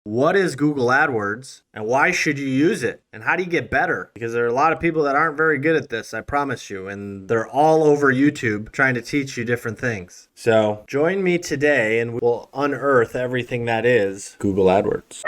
what is Google AdWords and why should you use it? And how do you get better? Because there are a lot of people that aren't very good at this, I promise you. And they're all over YouTube trying to teach you different things. So join me today and we'll unearth everything that is Google AdWords.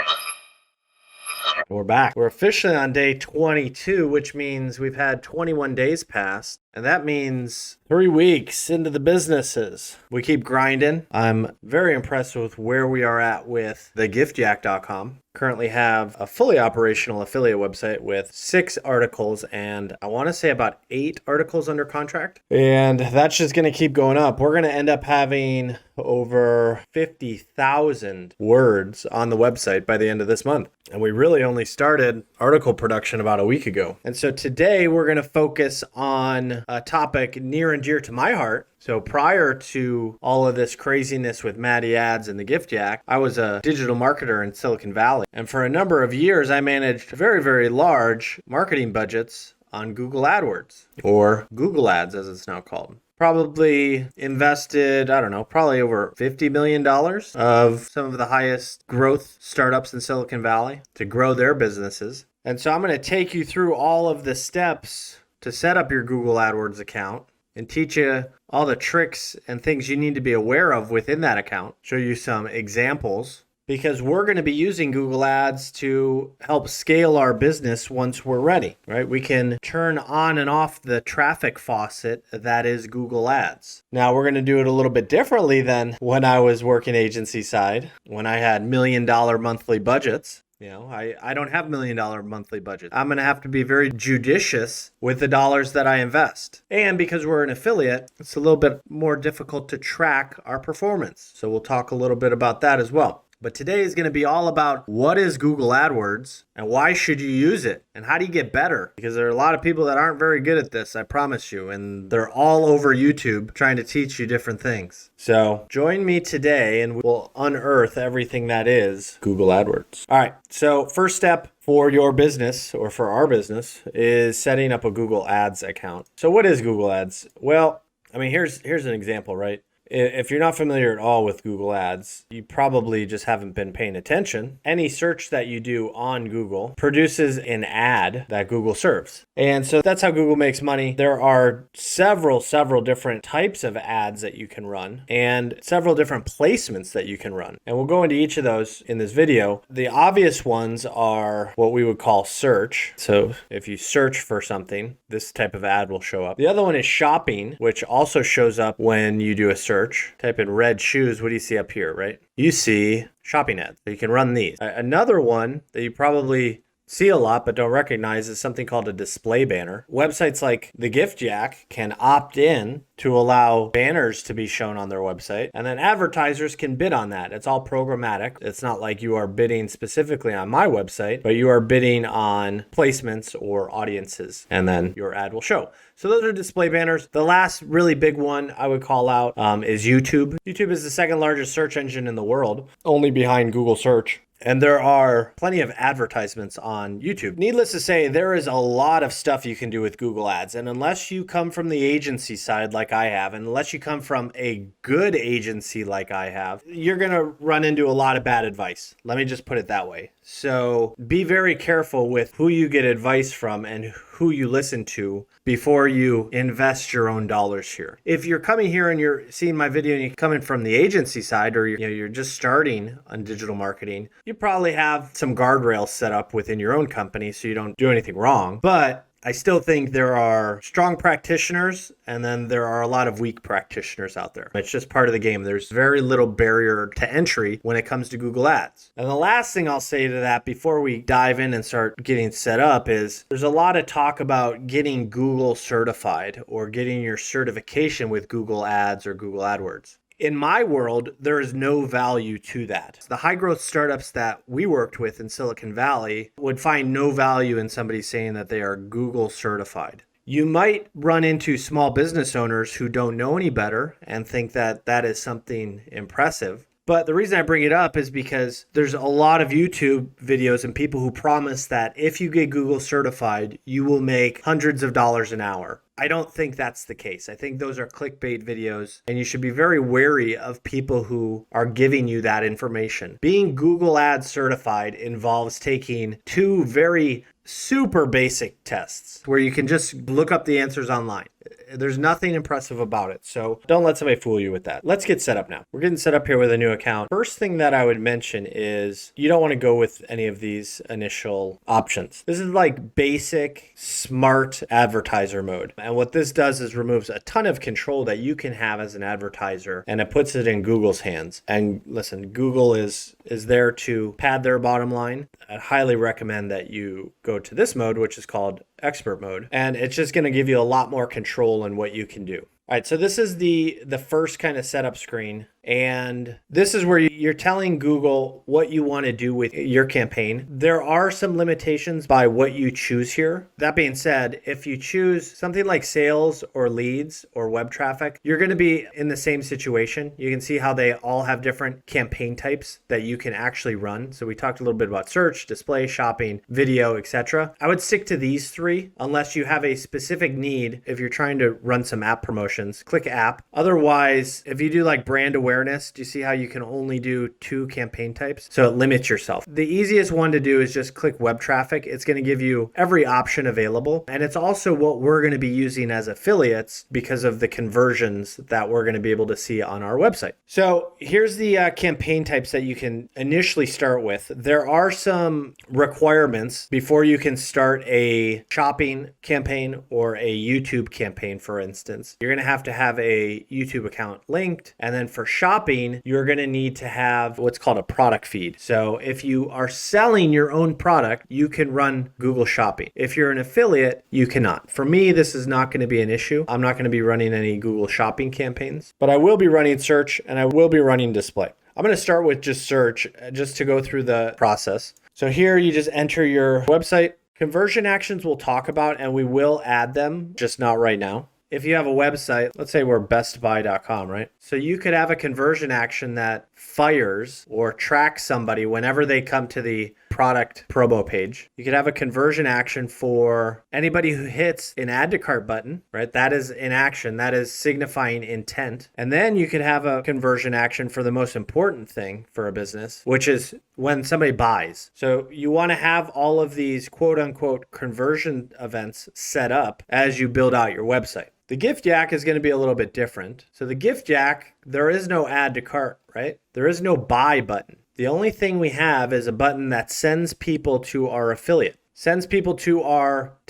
We're back. We're officially on day 22, which means we've had 21 days past. And that means 3 weeks into the businesses. We keep grinding. I'm very impressed with where we are at with thegiftyak.com. Currently have a fully operational affiliate website with 6 articles and I want to say about 8 articles under contract. And that's just going to keep going up. We're going to end up having over 50,000 words on the website by the end of this month. And we really only started article production about a week ago. And so today we're going to focus on a topic near and dear to my heart. So prior to all of this craziness with MattyAds and the Gift Yak, I was a digital marketer in Silicon Valley. And for a number of years, I managed very, very large marketing budgets on Google AdWords, or Google Ads as it's now called. Probably invested, probably over $50 million of some of the highest growth startups in Silicon Valley to grow their businesses. And so I'm going to take you through all of the steps to set up your Google AdWords account and teach you all the tricks and things you need to be aware of within that account. Show you some examples because we're going to be using Google Ads to help scale our business once we're ready, right? We can turn on and off the traffic faucet that is Google Ads. Now we're going to do it a little bit differently than when I was working agency side, when I had $1 million monthly budgets. I don't have $1 million monthly budget. I'm going to have to be very judicious with the dollars that I invest. And because we're an affiliate, it's a little bit more difficult to track our performance. So we'll talk a little bit about that as well. But today is going to be all about what is Google AdWords and why should you use it and how do you get better? Because there are a lot of people that aren't very good at this, I promise you. And they're all over YouTube trying to teach you different things. So join me today and we'll unearth everything that is Google AdWords. All right. So first step for your business or for our business is setting up a Google Ads account. So what is Google Ads? Well, here's an example, right? If you're not familiar at all with Google Ads, you probably just haven't been paying attention. Any search that you do on Google produces an ad that Google serves. And so that's how Google makes money. There are several different types of ads that you can run and several different placements that you can run. And we'll go into each of those in this video. The obvious ones are what we would call search. So if you search for something, this type of ad will show up. The other one is shopping, which also shows up when you do a search. Type in red shoes. What do you see up here, right? You see shopping ads. So you can run these. Another one that you probably see a lot but don't recognize is something called a display banner. Websites like the Gift Yak can opt in to allow banners to be shown on their website, and then advertisers can bid on that. It's all programmatic. It's not like you are bidding specifically on my website, but you are bidding on placements or audiences, and then your ad will show. So those are display banners. The last really big one I would call out is YouTube. YouTube is the second largest search engine in the world, only behind Google search. And there are plenty of advertisements on YouTube. Needless to say, there is a lot of stuff you can do with Google Ads. And unless you come from the agency side like I have, and unless you come from a good agency like I have, you're going to run into a lot of bad advice. Let me just put it that way. So be very careful with who you get advice from and who you listen to before you invest your own dollars here. If you're coming here and you're seeing my video and you're coming from the agency side, or you're just starting on digital marketing, you probably have some guardrails set up within your own company so you don't do anything wrong. But I still think there are strong practitioners and then there are a lot of weak practitioners out there. It's just part of the game. There's very little barrier to entry when it comes to Google Ads. And the last thing I'll say to that before we dive in and start getting set up is there's a lot of talk about getting Google certified or getting your certification with Google Ads or Google AdWords. In my world, there is no value to that. The high growth startups that we worked with in Silicon Valley would find no value in somebody saying that they are Google certified. You might run into small business owners who don't know any better and think that that is something impressive. But the reason I bring it up is because there's a lot of YouTube videos and people who promise that if you get Google certified, you will make hundreds of dollars an hour. I don't think that's the case. I think those are clickbait videos, and you should be very wary of people who are giving you that information. Being Google Ads certified involves taking two very super basic tests where you can just look up the answers online. There's nothing impressive about it. So don't let somebody fool you with that. Let's get set up now. We're getting set up here with a new account. First thing that I would mention is you don't want to go with any of these initial options. This is like basic smart advertiser mode. And what this does is removes a ton of control that you can have as an advertiser, and it puts it in Google's hands. And listen, Google is there to pad their bottom line. I highly recommend that you go to this mode, which is called expert mode, and it's just going to give you a lot more control in what you can do. All right, so this is the first kind of setup screen, and this is where you're telling Google what you want to do with your campaign. There are some limitations by what you choose here. That being said, if you choose something like sales or leads or web traffic, you're going to be in the same situation. You can see how they all have different campaign types that you can actually run. So we talked a little bit about search, display, shopping, video, etc. I would stick to these three unless you have a specific need. If you're trying to run some app promotions, click app. Otherwise, if you do like brand awareness, do you see how you can only do 2 campaign types? So it limits yourself. The easiest one to do is just click web traffic. It's going to give you every option available. And it's also what we're going to be using as affiliates because of the conversions that we're going to be able to see on our website. So here's the campaign types that you can initially start with. There are some requirements before you can start a shopping campaign or a YouTube campaign, for instance. You're going to have a YouTube account linked. And then for shopping, you're going to need to have what's called a product feed. So if you are selling your own product, you can run Google Shopping. If you're an affiliate, you cannot. For me, this is not going to be an issue. I'm not going to be running any Google Shopping campaigns, but I will be running search and I will be running display. I'm going to start with just search just to go through the process. So here you just enter your website. Conversion actions we'll talk about and we will add them, just not right now. If you have a website, let's say we're bestbuy.com, right? So you could have a conversion action that fires or tracks somebody whenever they come to the product promo page. You could have a conversion action for anybody who hits an add to cart button, right? That is in action. That is signifying intent. And then you could have a conversion action for the most important thing for a business, which is when somebody buys. So you want to have all of these quote unquote conversion events set up as you build out your website. The gift jack is going to be a little bit different. So the gift jack, there is no add to cart, right? There is no buy button. The only thing we have is a button that sends people to our affiliate, sends people to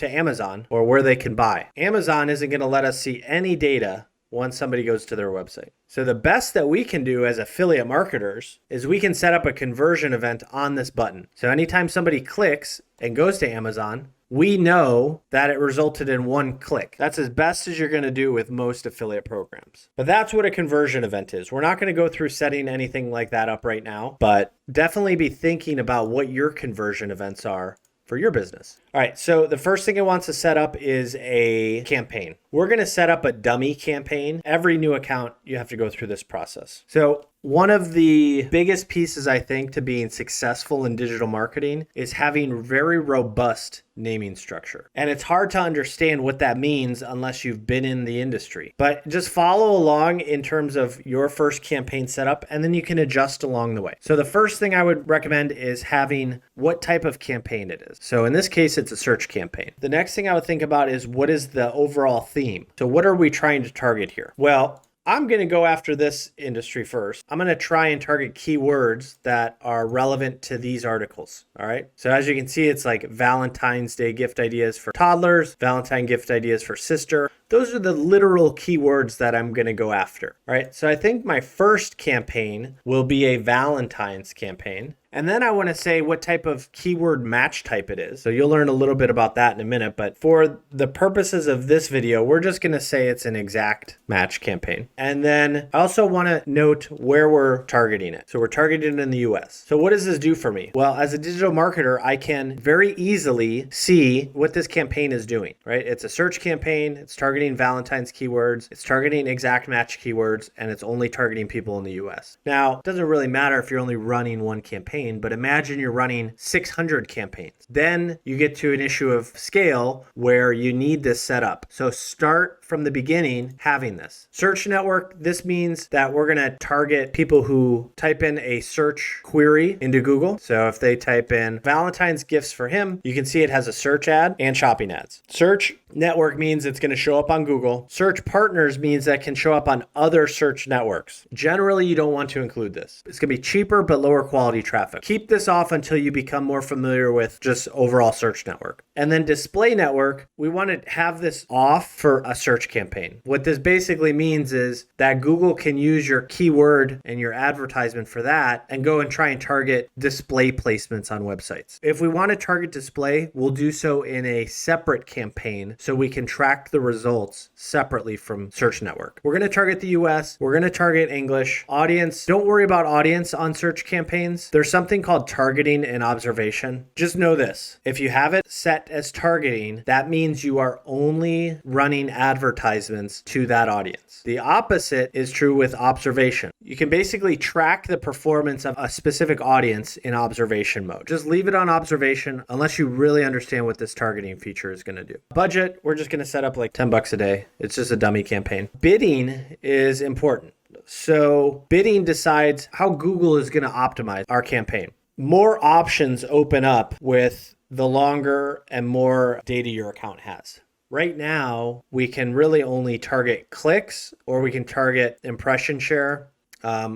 Amazon or where they can buy. Amazon isn't going to let us see any data once somebody goes to their website. So the best that we can do as affiliate marketers is we can set up a conversion event on this button. So anytime somebody clicks and goes to Amazon, we know that it resulted in 1 click. That's as best as you're going to do with most affiliate programs. But that's what a conversion event is. We're not going to go through setting anything like that up right now, but definitely be thinking about what your conversion events are for your business. All right, so the first thing it wants to set up is a campaign. We're going to set up a dummy campaign. Every new account, you have to go through this process. So one of the biggest pieces, I think, to being successful in digital marketing is having very robust naming structure. And it's hard to understand what that means unless you've been in the industry. But just follow along in terms of your first campaign setup, and then you can adjust along the way. So the first thing I would recommend is having what type of campaign it is. So in this case, it's a search campaign. The next thing I would think about is what is the overall theme? So what are we trying to target here? Well, I'm going to go after this industry first. I'm going to try and target keywords that are relevant to these articles. All right. So as you can see, it's like Valentine's Day gift ideas for toddlers, Valentine gift ideas for sister. Those are the literal keywords that I'm going to go after. All right. So I think my first campaign will be a Valentine's campaign. And then I want to say what type of keyword match type it is. So you'll learn a little bit about that in a minute. But for the purposes of this video, we're just going to say it's an exact match campaign. And then I also want to note where we're targeting it. So we're targeting it in the US. So what does this do for me? Well, as a digital marketer, I can very easily see what this campaign is doing, right? It's a search campaign. It's targeting Valentine's keywords. It's targeting exact match keywords, and it's only targeting people in the US. Now, it doesn't really matter if you're only running one campaign campaign, but imagine you're running 600 campaigns. Then you get to an issue of scale where you need this set up. So start from the beginning having this. Search network, this means that we're going to target people who type in a search query into Google. So if they type in Valentine's gifts for him, you can see it has a search ad and shopping ads. Search network means it's going to show up on Google. Search partners means that can show up on other search networks. Generally, you don't want to include this. It's going to be cheaper, but lower quality traffic. Keep this off until you become more familiar with just overall search network. And then display network, we want to have this off for a search campaign. What this basically means is that Google can use your keyword and your advertisement for that and go and try and target display placements on websites. If we want to target display, we'll do so in a separate campaign so we can track the results separately from search network. We're going to target the US. We're going to target English. Audience, don't worry about audience on search campaigns. There's something called targeting and observation. Just know this. If you have it set as targeting, that means you are only running advertisements to that audience. The opposite is true with observation. You can basically track the performance of a specific audience in observation mode. Just leave it on observation unless you really understand what this targeting feature is going to do. Budget, we're just going to set up like $10 a day. It's just a dummy campaign. Bidding is important. So bidding decides how Google is going to optimize our campaign. More options open up with the longer and more data your account has. Right now, we can really only target clicks or we can target impression share,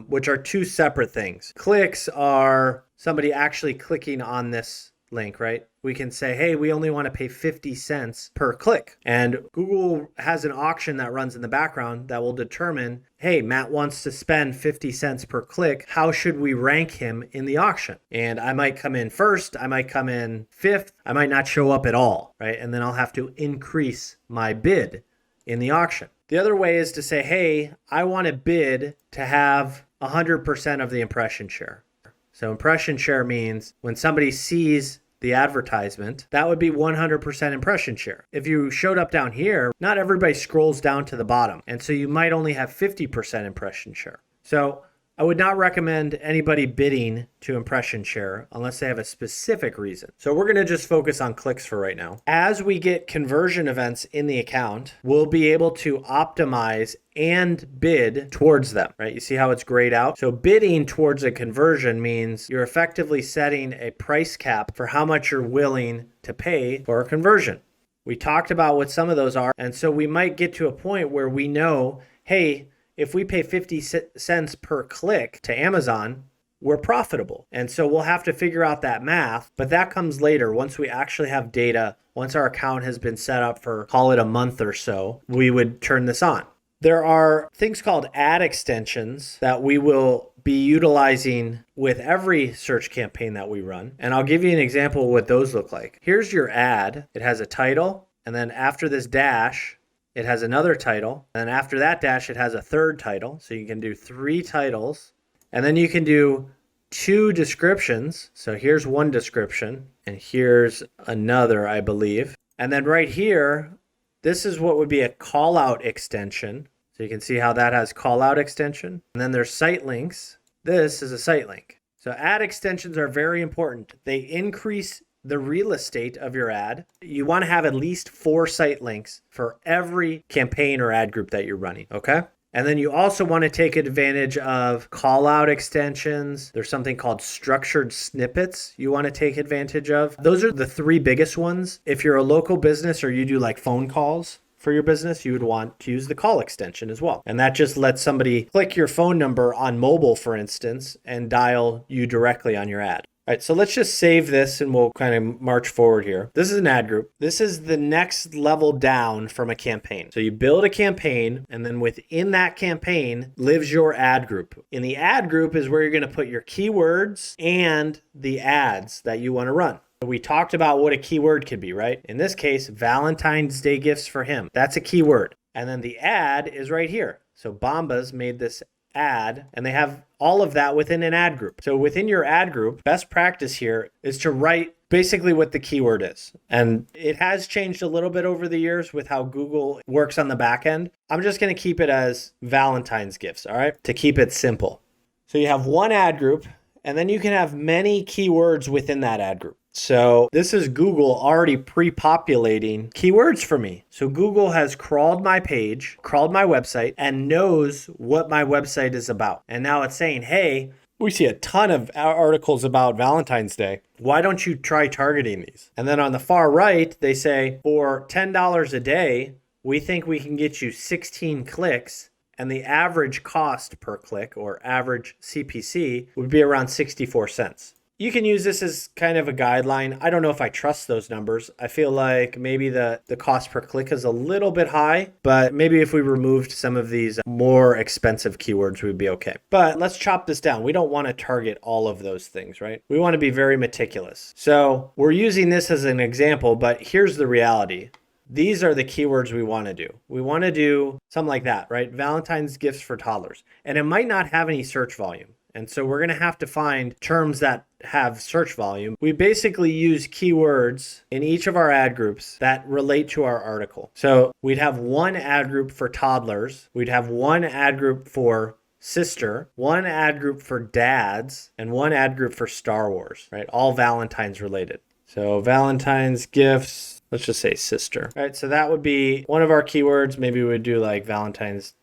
which are two separate things. Clicks are somebody actually clicking on this link, right? We can say, hey, we only want to pay 50 cents per click. And Google has an auction that runs in the background that will determine, hey, Matt wants to spend 50 cents per click. How should we rank him in the auction? And I might come in first. I might come in fifth. I might not show up at all, right? And then I'll have to increase my bid in the auction. The other way is to say, hey, I want to bid to have 100% of the impression share. So impression share means when somebody sees the advertisement, that would be 100% impression share. If you showed up down here, not everybody scrolls down to the bottom. And so you might only have 50% impression share. So I would not recommend anybody bidding to impression share unless they have a specific reason. So we're going to just focus on clicks for right now. As we get conversion events in the account, we'll be able to optimize and bid towards them, right? You see how it's grayed out? So bidding towards a conversion means you're effectively setting a price cap for how much you're willing to pay for a conversion. We talked about what some of those are. And so we might get to a point where we know, hey, if we pay 50 cents per click to Amazon, we're profitable. And so we'll have to figure out that math, but that comes later once we actually have data. Once our account has been set up for, call it a month or so, we would turn this on. There are things called ad extensions that we will be utilizing with every search campaign that we run. And I'll give you an example of what those look like. Here's your ad. It has a title, and then after this dash, it has another title. And after that dash, it has a third title. So you can do 3 titles. And then you can do 2 descriptions. So here's one description. And here's another, I believe. And then right here, this is what would be a call out extension. So you can see how that has call out extension. And then there's site links. This is a site link. So ad extensions are very important. They increase the real estate of your ad. You want to have at least 4 site links for every campaign or ad group that you're running, okay? And then you also want to take advantage of call out extensions. There's something called structured snippets you want to take advantage of. Those are the 3 biggest ones. If you're a local business or you do like phone calls for your business, you would want to use the call extension as well. And that just lets somebody click your phone number on mobile, for instance, and dial you directly on your ad. All right, so let's just save this and we'll kind of march forward here. This is an ad group. This is the next level down from a campaign. So you build a campaign, and then within that campaign lives your ad group. In the ad group is where you're going to put your keywords and the ads that you want to run. We talked about what a keyword could be, right? In this case, Valentine's Day gifts for him. That's a keyword. And then the ad is right here. So Bombas made this ad, and they have all of that within an ad group. So within your ad group, best practice here is to write basically what the keyword is. And it has changed a little bit over the years with how Google works on the back end. I'm just going to keep it as Valentine's gifts, all right, to keep it simple. So you have one ad group, And then you can have many keywords within that ad group. So this is Google already pre-populating keywords for me. So Google has crawled my page, crawled my website, and knows what my website is about. And now it's saying, hey, we see a ton of articles about Valentine's Day. Why don't you try targeting these? And then on the far right, they say, for $10 a day, we think we can get you 16 clicks, and the average cost per click, or average CPC, would be around 64 cents. You can use this as kind of a guideline. I don't know if I trust those numbers. I feel like maybe the cost per click is a little bit high, but maybe if we removed some of these more expensive keywords, we'd be okay. But let's chop this down. We don't want to target all of those things, right? We want to be very meticulous. So we're using this as an example, but here's the reality. These are the keywords we want to do. We want to do something like that, right? Valentine's gifts for toddlers. And it might not have any search volume. And so we're going to have to find terms that have search volume. We basically use keywords in each of our ad groups that relate to our article. So we'd have one ad group for toddlers. We'd have one ad group for sister, one ad group for dads, and one ad group for Star Wars, right? All Valentine's related. So Valentine's gifts, let's just say sister. All right, so that would be one of our keywords. Maybe we would do like Valentine's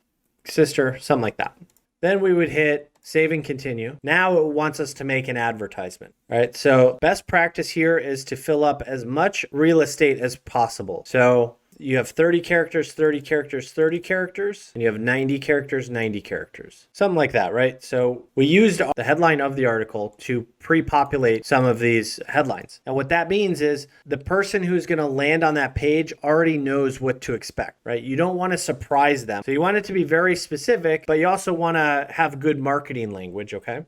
sister, something like that. Then we would hit save and continue. Now it wants us to make an advertisement, right? So best practice here is to fill up as much real estate as possible. So you have 30 characters, 30 characters, 30 characters, and you have 90 characters, 90 characters. Something like that, right? So we used the headline of the article to pre-populate some of these headlines. And what that means is the person who's going to land on that page already knows what to expect, right? You don't want to surprise them. So you want it to be very specific, but you also want to have good marketing language, okay?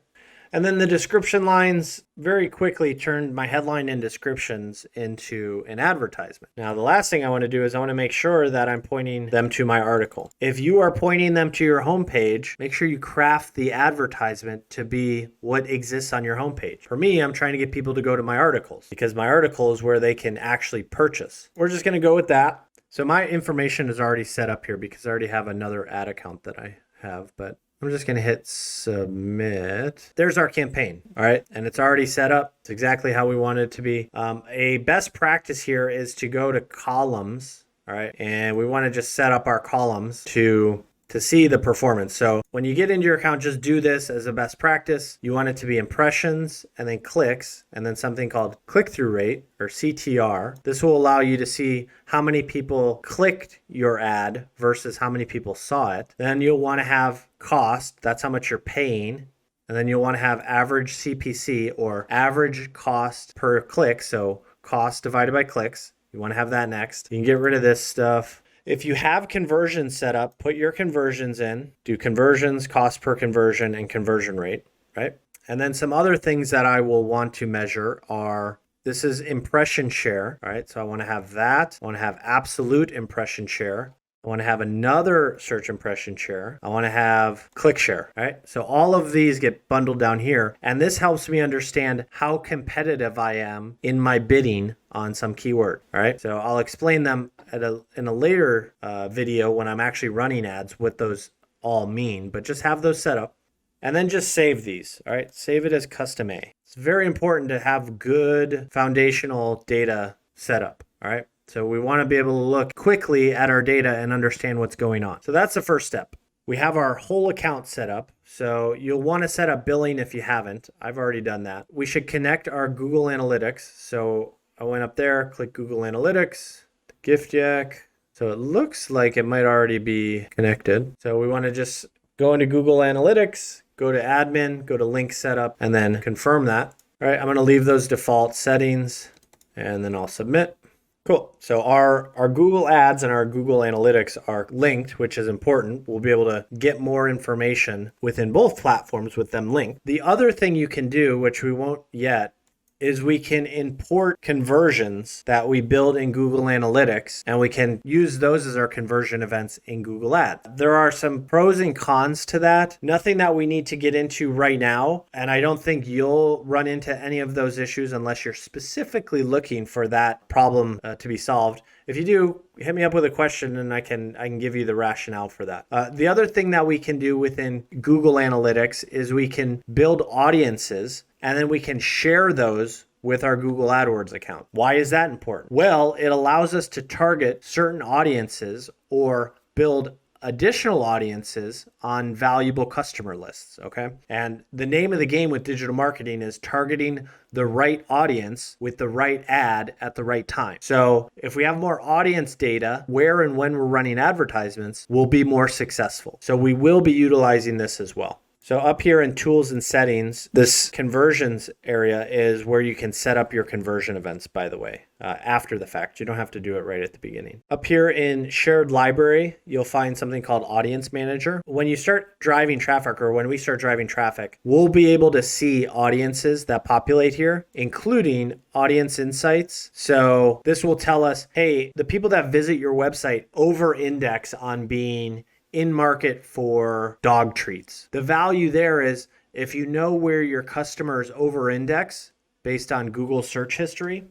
And then the description lines very quickly turned my headline and descriptions into an advertisement. Now, the last thing I want to do is I want to make sure that I'm pointing them to my article. If you are pointing them to your homepage, make sure you craft the advertisement to be what exists on your homepage. For me, I'm trying to get people to go to my articles because my article is where they can actually purchase. We're just going to go with that. So my information is already set up here because I already have another ad account that I have, but I'm just going to hit submit. There's our campaign. All right. And it's already set up. It's exactly how we want it to be. A best practice here is to go to columns. All right. And we want to just set up our columns to see the performance. So when you get into your account, just do this as a best practice. You want it to be impressions and then clicks and then something called click-through rate or CTR. This will allow you to see how many people clicked your ad versus how many people saw it. Then you'll want to have cost. That's how much you're paying. And then you'll want to have average CPC or average cost per click. So cost divided by clicks. You want to have that next. You can get rid of this stuff. If you have conversions set up, put your conversions in, do conversions, cost per conversion, and conversion rate, right? And then some other things that I will want to measure are, this is impression share, right? So I want to have that. I want to have absolute impression share. I want to have another search impression share. I want to have click share, right? So all of these get bundled down here. And this helps me understand how competitive I am in my bidding on some keyword, all right? So I'll explain them in a later video when I'm actually running ads, what those all mean, but just have those set up and then just save these, all right? Save it as custom A. It's very important to have good foundational data set up, all right? So we want to be able to look quickly at our data and understand what's going on. So that's the first step. We have our whole account set up. So you'll want to set up billing if you haven't. I've already done that. We should connect our Google Analytics. So I went up there, click Google Analytics, gift yak. So it looks like it might already be connected. So we want to just go into Google Analytics, go to admin, go to link setup, and then confirm that. All right, I'm going to leave those default settings and then I'll submit. Cool. So our Google Ads and our Google Analytics are linked, which is important. We'll be able to get more information within both platforms with them linked. The other thing you can do, which we won't yet, is we can import conversions that we build in Google Analytics, and we can use those as our conversion events in Google Ads. There are some pros and cons to that. Nothing that we need to get into right now, and I don't think you'll run into any of those issues unless you're specifically looking for that problem to be solved. If you do, hit me up with a question and I can give you the rationale for that. The other thing that we can do within Google Analytics is we can build audiences. and then we can share those with our Google AdWords account. Why is that important? Well, it allows us to target certain audiences or build additional audiences on valuable customer lists, okay? And the name of the game with digital marketing is targeting the right audience with the right ad at the right time. So if we have more audience data, where and when we're running advertisements, we'll be more successful. So we will be utilizing this as well. So up here in tools and settings, this conversions area is where you can set up your conversion events, by the way, after the fact. You don't have to do it right at the beginning. Up here in shared library, you'll find something called audience manager. When you start driving traffic, or when we start driving traffic, we'll be able to see audiences that populate here, including audience insights. So this will tell us, hey, the people that visit your website over-index on being in market for dog treats. The value there is if you know where your customers over-index based on Google search history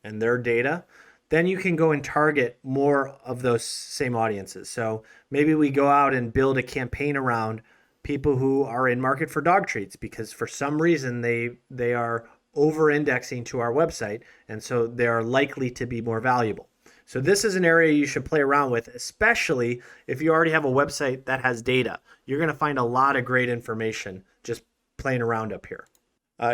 and their data, then you can go and target more of those same audiences. So maybe we go out and build a campaign around people who are in market for dog treats because for some reason they are over-indexing to our website, and so they are likely to be more valuable. So this is an area you should play around with, especially if you already have a website that has data. You're going to find a lot of great information just playing around up here.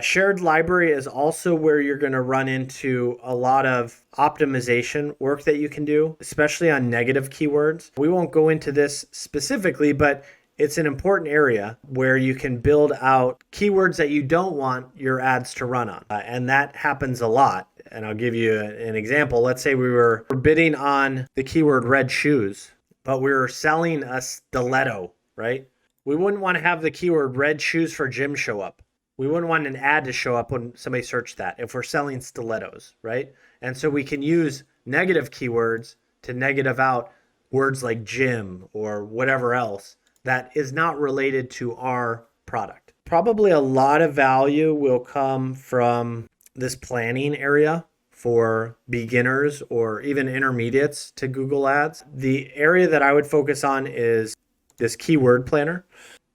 Shared library is also where you're going to run into a lot of optimization work that you can do, especially on negative keywords. We won't go into this specifically, but it's an important area where you can build out keywords that you don't want your ads to run on. And that happens a lot. And I'll give you an example. Let's say we were bidding on the keyword red shoes, but we were selling a stiletto, right? We wouldn't want to have the keyword red shoes for gym show up. We wouldn't want an ad to show up when somebody searched that if we're selling stilettos, right? And so we can use negative keywords to negative out words like gym or whatever else that is not related to our product. Probably a lot of value will come from this planning area for beginners or even intermediates to Google Ads. The area that I would focus on is this keyword planner.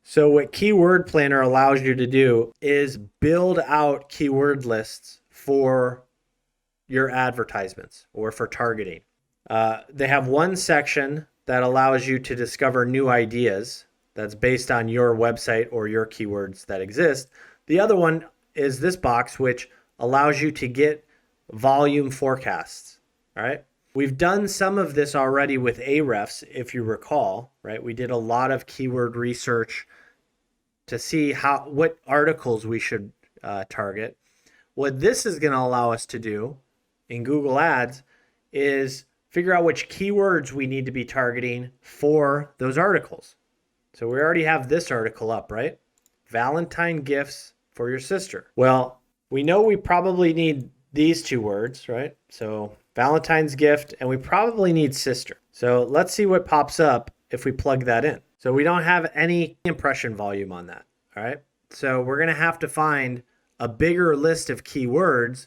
So what keyword planner allows you to do is build out keyword lists for your advertisements or for targeting. They have one section that allows you to discover new ideas that's based on your website or your keywords that exist. The other one is this box, which allows you to get volume forecasts, all right? We've done some of this already with Ahrefs, if you recall, right? We did a lot of keyword research to see what articles we should target. What this is going to allow us to do in Google Ads is figure out which keywords we need to be targeting for those articles. So we already have this article up, right? Valentine gifts for your sister. Well, we know we probably need these two words, right? So Valentine's gift, and we probably need sister. So let's see what pops up if we plug that in. So we don't have any impression volume on that, all right? So we're going to have to find a bigger list of keywords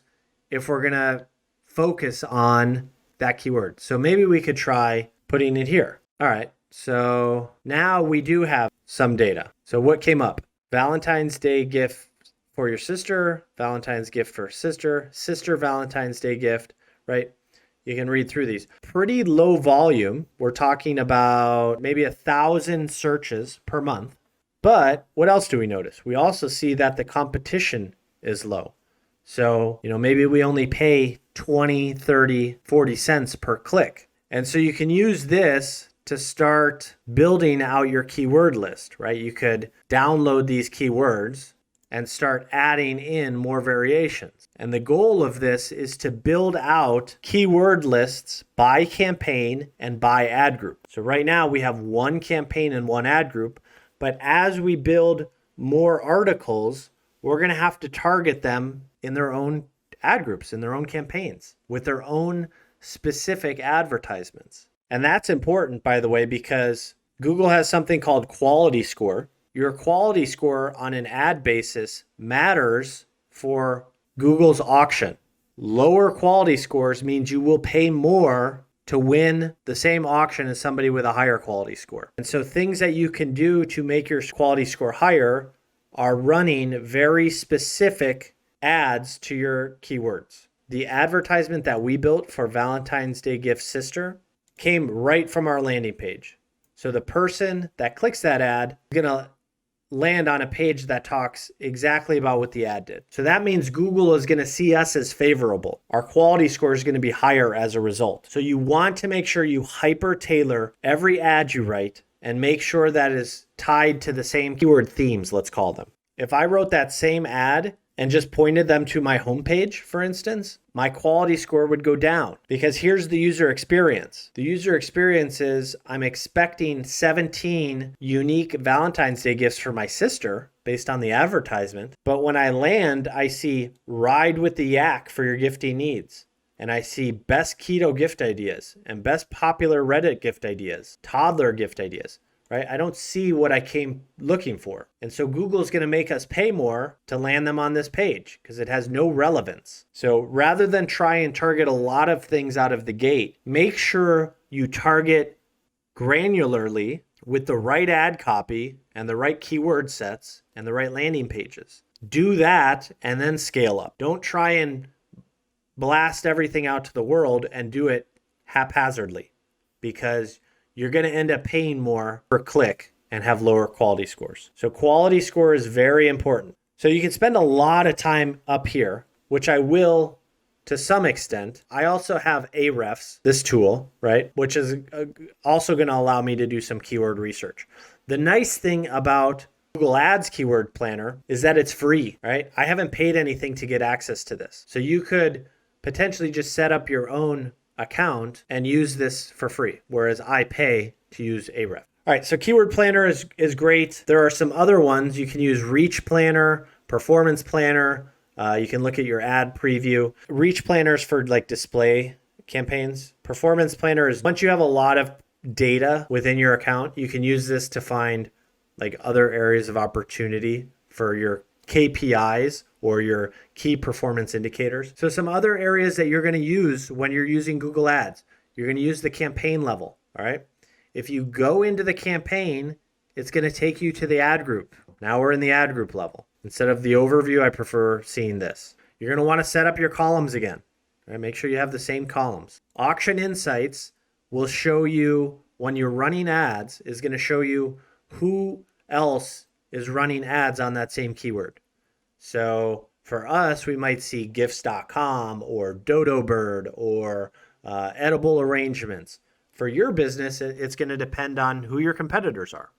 if we're going to focus on that keyword. So maybe we could try putting it here. All right. So now we do have some data. So what came up? Valentine's Day gift for your sister, Valentine's gift for sister, sister Valentine's Day gift, right? You can read through these. Pretty low volume. We're talking about maybe 1,000 searches per month. But what else do we notice? We also see that the competition is low. So, maybe we only pay 20, 30, 40 cents per click. And so you can use this to start building out your keyword list, right? You could download these keywords and start adding in more variations. And the goal of this is to build out keyword lists by campaign and by ad group. So right now we have one campaign and one ad group, but as we build more articles, we're going to have to target them in their own ad groups, in their own campaigns, with their own specific advertisements. And that's important, by the way, because Google has something called quality score. Your quality score on an ad basis matters for Google's auction. Lower quality scores means you will pay more to win the same auction as somebody with a higher quality score. And so things that you can do to make your quality score higher are running very specific ads to your keywords. The advertisement that we built for Valentine's Day Gift Sister came right from our landing page. So the person that clicks that ad is going to land on a page that talks exactly about what the ad did. So that means Google is going to see us as favorable. Our quality score is going to be higher as a result. So you want to make sure you hyper tailor every ad you write and make sure that it is tied to the same keyword themes, let's call them. If I wrote that same ad and just pointed them to my homepage, for instance, my quality score would go down because here's the user experience. The user experience is I'm expecting 17 unique Valentine's Day gifts for my sister based on the advertisement. But when I land, I see ride with the yak for your gifting needs. And I see best keto gift ideas and best popular Reddit gift ideas, toddler gift ideas. Right? I don't see what I came looking for. And so Google's going to make us pay more to land them on this page because it has no relevance. So rather than try and target a lot of things out of the gate, make sure you target granularly with the right ad copy and the right keyword sets and the right landing pages. Do that and then scale up. Don't try and blast everything out to the world and do it haphazardly because you're going to end up paying more per click and have lower quality scores. So quality score is very important. So you can spend a lot of time up here, which I will to some extent. I also have Ahrefs, this tool, right, which is also going to allow me to do some keyword research. The nice thing about Google Ads Keyword Planner is that it's free, right? I haven't paid anything to get access to this. So you could potentially just set up your own account and use this for free, whereas I pay to use Ahrefs. All right, so Keyword Planner is great. There are some other ones. You can use Reach Planner, Performance Planner. You can look at your ad preview. Reach Planner is for like display campaigns. Performance Planner is once you have a lot of data within your account, you can use this to find like other areas of opportunity for your KPIs or your key performance indicators. So some other areas that you're going to use when you're using Google Ads, you're going to use the campaign level, all right? If you go into the campaign, it's going to take you to the ad group. Now we're in the ad group level. Instead of the overview, I prefer seeing this. You're going to want to set up your columns again. All right? Make sure you have the same columns. Auction Insights will show you when you're running ads, is going to show you who else is running ads on that same keyword. So for us, we might see gifts.com or Dodo Bird or edible arrangements. For your business, it's going to depend on who your competitors are.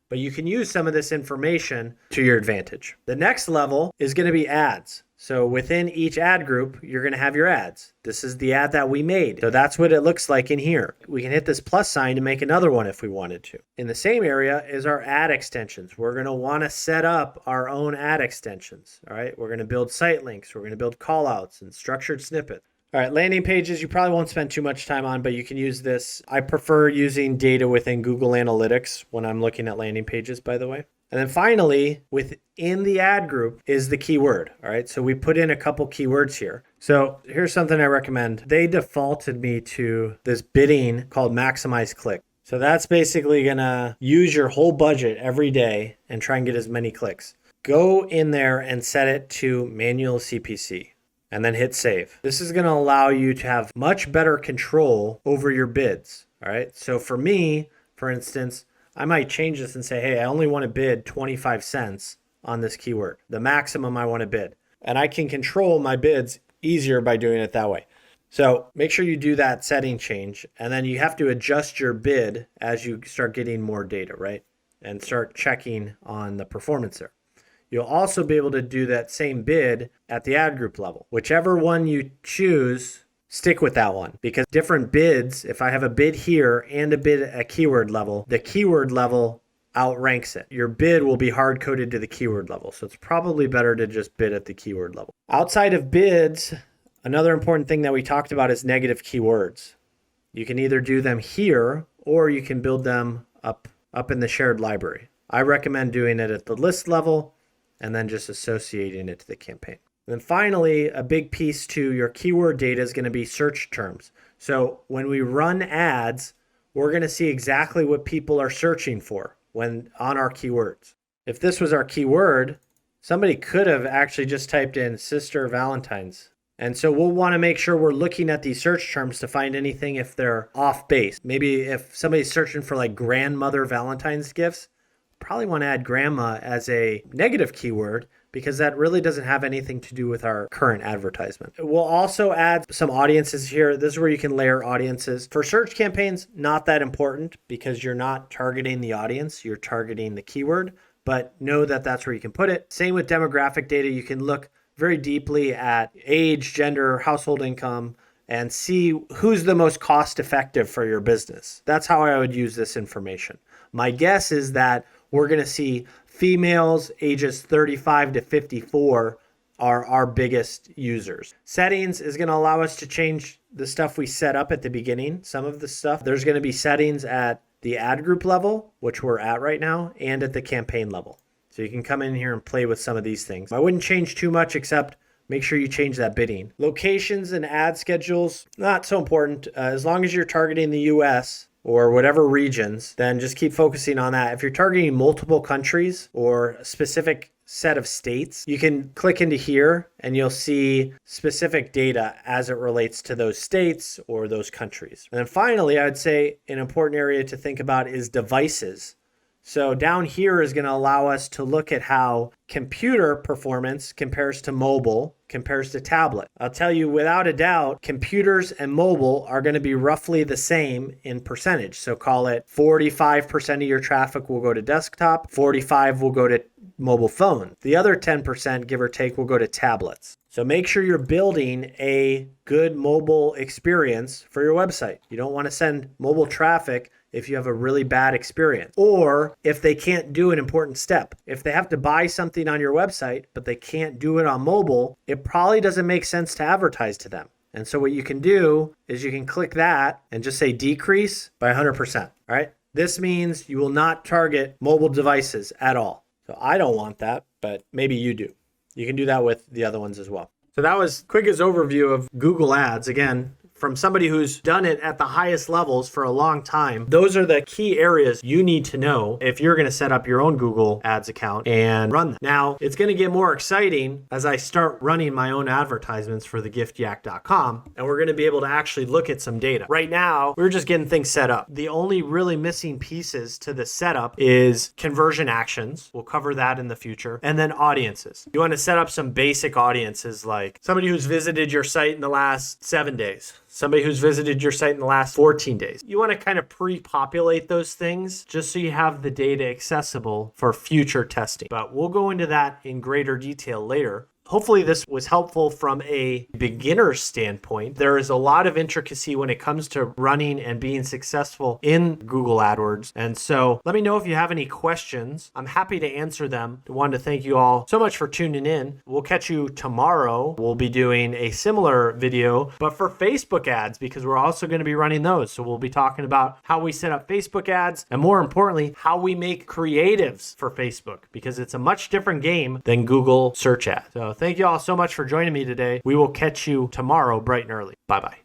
But you can use some of this information to your advantage. The next level is going to be ads. So within each ad group, you're going to have your ads. This is the ad that we made. So that's what it looks like in here. We can hit this plus sign to make another one if we wanted to. In the same area is our ad extensions. We're going to want to set up our own ad extensions. All right. We're going to build site links. We're going to build call outs and structured snippets. All right, landing pages, you probably won't spend too much time on, but you can use this. I prefer using data within Google Analytics when I'm looking at landing pages, by the way. And then finally, within the ad group is the keyword. All right, so we put in a couple keywords here. So here's something I recommend. They defaulted me to this bidding called Maximize Click. So that's basically going to use your whole budget every day and try and get as many clicks. Go in there and set it to manual CPC. And then hit save. This is going to allow you to have much better control over your bids. All right. So for me, for instance, I might change this and say, hey, I only want to bid 25 cents on this keyword, the maximum I want to bid. And I can control my bids easier by doing it that way. So make sure you do that setting change. And then you have to adjust your bid as you start getting more data, right? And start checking on the performance there. You'll also be able to do that same bid at the ad group level. Whichever one you choose, stick with that one because different bids, if I have a bid here and a bid at keyword level, the keyword level outranks it. Your bid will be hard coded to the keyword level. So it's probably better to just bid at the keyword level. Outside of bids, another important thing that we talked about is negative keywords. You can either do them here or you can build them up in the shared library. I recommend doing it at the list level and then just associating it to the campaign. And then finally, a big piece to your keyword data is going to be search terms. So when we run ads, we're going to see exactly what people are searching for when on our keywords. if this was our keyword, somebody could have actually just typed in sister Valentine's. And so we'll want to make sure we're looking at these search terms to find anything if they're off base. Maybe if somebody's searching for like grandmother Valentine's gifts, probably want to add grandma as a negative keyword because that really doesn't have anything to do with our current advertisement. We'll also add some audiences here. This is where you can layer audiences. For search campaigns, not that important because you're not targeting the audience, you're targeting the keyword, but know that that's where you can put it. Same with demographic data. You can look very deeply at age, gender, household income, and see who's the most cost effective for your business. That's how I would use this information. My guess is that we're going to see females ages 35 to 54 are our biggest users. Settings is going to allow us to change the stuff we set up at the beginning. Some of the stuff, there's going to be settings at the ad group level, which we're at right now, and at the campaign level. So you can come in here and play with some of these things. I wouldn't change too much except make sure you change that bidding. Locations and ad schedules, not so important. As long as you're targeting the US or whatever regions, then just keep focusing on that. If you're targeting multiple countries or a specific set of states, you can click into here and you'll see specific data as it relates to those states or those countries. And then finally, I'd say an important area to think about is devices. So down here is going to allow us to look at how computer performance compares to mobile, compares to tablet. I'll tell you without a doubt, computers and mobile are going to be roughly the same in percentage. So call it 45% of your traffic will go to desktop, 45 will go to mobile phone. The other 10%, give or take, will go to tablets. So make sure you're building a good mobile experience for your website. You don't want to send mobile traffic if you have a really bad experience, or if they can't do an important step. If they have to buy something on your website, but they can't do it on mobile, it probably doesn't make sense to advertise to them. And so what you can do is you can click that and just say decrease by 100%. All right. This means you will not target mobile devices at all. So I don't want that, but maybe you do. You can do that with the other ones as well. So that was quickest overview of Google Ads. Again, from somebody who's done it at the highest levels for a long time. Those are the key areas you need to know if you're going to set up your own Google Ads account and run them. Now, it's going to get more exciting as I start running my own advertisements for thegiftyak.com, and we're going to be able to actually look at some data. Right now, we're just getting things set up. The only really missing pieces to the setup is conversion actions. We'll cover that in the future. And then audiences. You want to set up some basic audiences like somebody who's visited your site in the last 7 days. Somebody who's visited your site in the last 14 days. You want to kind of pre-populate those things just so you have the data accessible for future testing. But we'll go into that in greater detail later. Hopefully this was helpful from a beginner standpoint. There is a lot of intricacy when it comes to running and being successful in Google AdWords. And so let me know if you have any questions. I'm happy to answer them. I wanted to thank you all so much for tuning in. We'll catch you tomorrow. We'll be doing a similar video, but for Facebook ads, because we're also going to be running those. So we'll be talking about how we set up Facebook ads and more importantly, how we make creatives for Facebook because it's a much different game than Google search ads. So thank you all so much for joining me today. We will catch you tomorrow bright and early. Bye-bye.